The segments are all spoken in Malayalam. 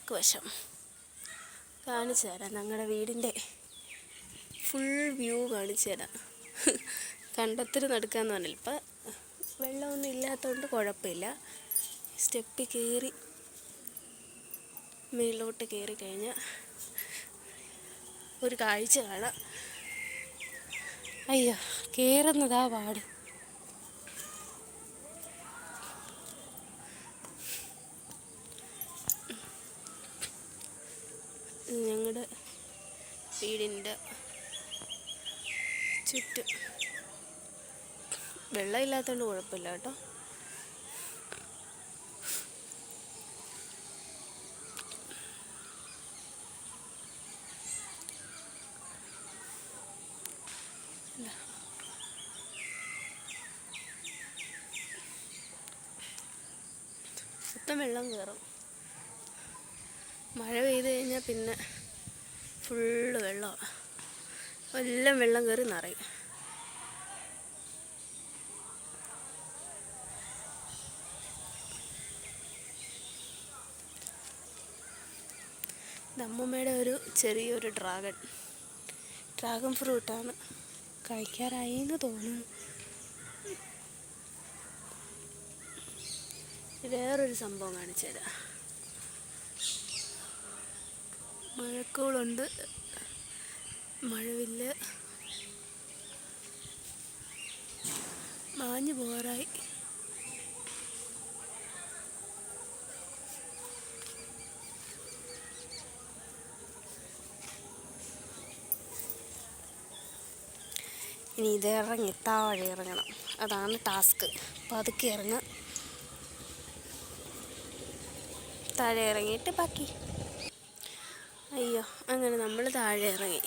ബാക്ക് വശം കാണിച്ചു തരാം. ഞങ്ങളുടെ വീടിൻ്റെ ഫുൾ വ്യൂ കാണിച്ചു തരാം. കണ്ടത്തിന് നടക്കാന്ന് പറഞ്ഞില്ല. ഇപ്പം വെള്ളമൊന്നും ഇല്ലാത്തതുകൊണ്ട് കുഴപ്പമില്ല. സ്റ്റെപ്പിൽ കയറി മേലോട്ട് കയറി കഴിഞ്ഞാൽ ഒരു കാഴ്ച കാണാം. അയ്യോ, കയറുന്നതാ പാട്. ഞങ്ങളുടെ വീടിൻ്റെ ചുറ്റും വെള്ളമില്ലാത്തതുകൊണ്ട് കുഴപ്പമില്ല കേട്ടോ. മൊത്തം വെള്ളം കയറും. മഴ പെയ്ത് കഴിഞ്ഞാൽ പിന്നെ ഫുള്ള് വെള്ളമാണ്. എല്ലാം വെള്ളം കയറി നിറയും. അമ്മമ്മയുടെ ഒരു ചെറിയൊരു ഡ്രാഗൺ ഫ്രൂട്ടാണ്. കഴിക്കാറായി എന്ന് തോന്നുന്നു. വേറൊരു സംഭവം കാണിച്ചു തരാം. മഴക്കോളുണ്ട്, മഴവില്ല് മാഞ്ഞു പോകാറായി. ഇനി ഇത് ഇറങ്ങി താഴെ ഇറങ്ങണം. അതാണ് ടാസ്ക്. പതുക്കെ ഇറങ്ങുക. താഴെ ഇറങ്ങിയിട്ട് ബാക്കി. അയ്യോ, അങ്ങനെ നമ്മൾ താഴെ ഇറങ്ങി.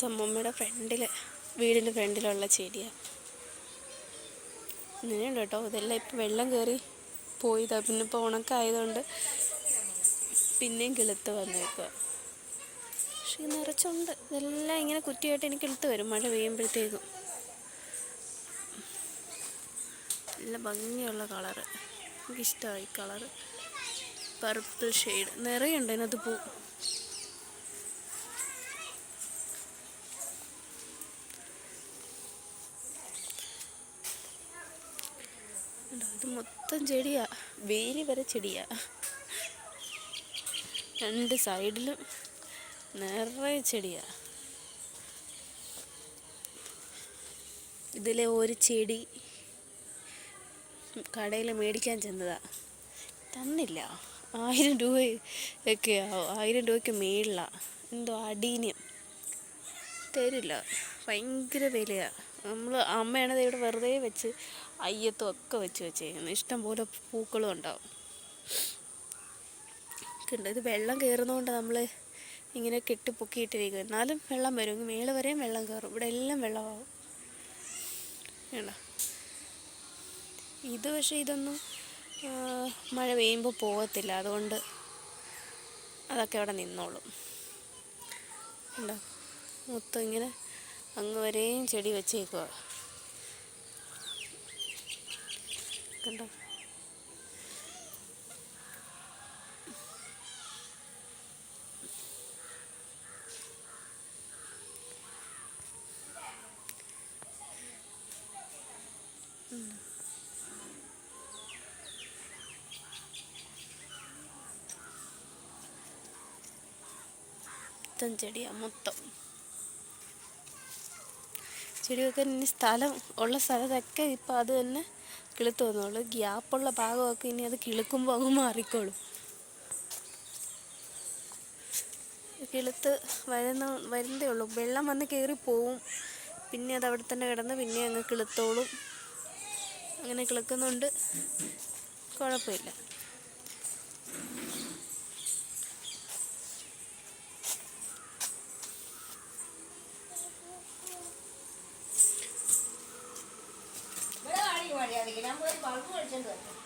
അമ്മമ്മയുടെ വീടിൻ്റെ ഫ്രണ്ടിലുള്ള ചെടിയാണ്. ഇങ്ങനെയുണ്ട് കേട്ടോ. ഇതെല്ലാം ഇപ്പം വെള്ളം കയറി പോയതാണ്. പിന്നെ ഇപ്പോൾ ഉണക്കായതുകൊണ്ട് പിന്നെയും കിളുത്ത് വന്നേക്കുക. പക്ഷേ നിറച്ചുണ്ട്. ഇതെല്ലാം ഇങ്ങനെ കുറ്റിയായിട്ട് എനിക്ക് കിളുത്ത് വരും മഴ പെയ്യുമ്പോഴത്തേക്കും. നല്ല ഭംഗിയുള്ള കളറ്. എനിക്കിഷ്ടമായി കളറ്. പർപ്പിൾ ഷെയ്ഡ് നിറയുണ്ട് അതിനകത്ത് പൂ. ഇത് മൊത്തം ചെടിയാ. വേലി വരെ ചെടിയാ. രണ്ട് സൈഡിലും നിറയെ ചെടിയാ. ഇതിലെ ഒരു ചെടി കടയിൽ മേടിക്കാൻ ചെന്നതാ. തന്നില്ല. 1000 രൂപയൊക്കെ ആവും. 1000 രൂപയ്ക്ക് മേളിലാണ്. എന്തോ അടീനിയം തരില്ല. ഭയങ്കര വിലയാണ്. അമ്മയാണത് ഇവിടെ വെറുതെ വെച്ച് അയ്യത്തും ഒക്കെ വെച്ചേക്കുന്നത്. ഇഷ്ടം പോലെ പൂക്കളും ഉണ്ടാവും. ഇത് വെള്ളം കയറുന്നതുകൊണ്ട് നമ്മൾ ഇങ്ങനെ കെട്ടിപ്പൊക്കിയിട്ടിരിക്കും. എന്നാലും വെള്ളം വരും. മേള് വരെയും വെള്ളം കയറും. ഇവിടെ എല്ലാം വെള്ളമാവും. വേണ്ട ഇത്. പക്ഷേ ഇതൊന്നും മഴ പെയ്യുമ്പോൾ പോകത്തില്ല. അതുകൊണ്ട് അതൊക്കെ അവിടെ നിന്നോളും. ഉണ്ടോ, മൊത്തം ഇങ്ങനെ അങ്ങ് വരെയും ചെടി വെച്ചേക്കുക. കണ്ടോ, മൊത്തം ചെടിയാണ്. മൊത്തം ചെടി വെക്കാൻ ഇനി ഉള്ള സ്ഥലത്തൊക്കെ ഇപ്പം അത് തന്നെ കിളുത്ത് വന്നോളൂ. ഗ്യാപ്പുള്ള ഭാഗമൊക്കെ ഇനി അത് കിളുക്കുമ്പോൾ അങ്ങ് മാറിക്കോളും. കിളുത്ത് വരുന്നതേ ഉള്ളൂ. വെള്ളം വന്ന് കയറി പോവും. പിന്നെ അത് അവിടെ തന്നെ കിടന്ന് പിന്നെ അങ്ങ് കിളുത്തോളും. അങ്ങനെ കിളുക്കുന്നുണ്ട്, കുഴപ്പമില്ല. ഞാൻ പോയി ബൾബ് മേടിച്ചോണ്ട് വരാം.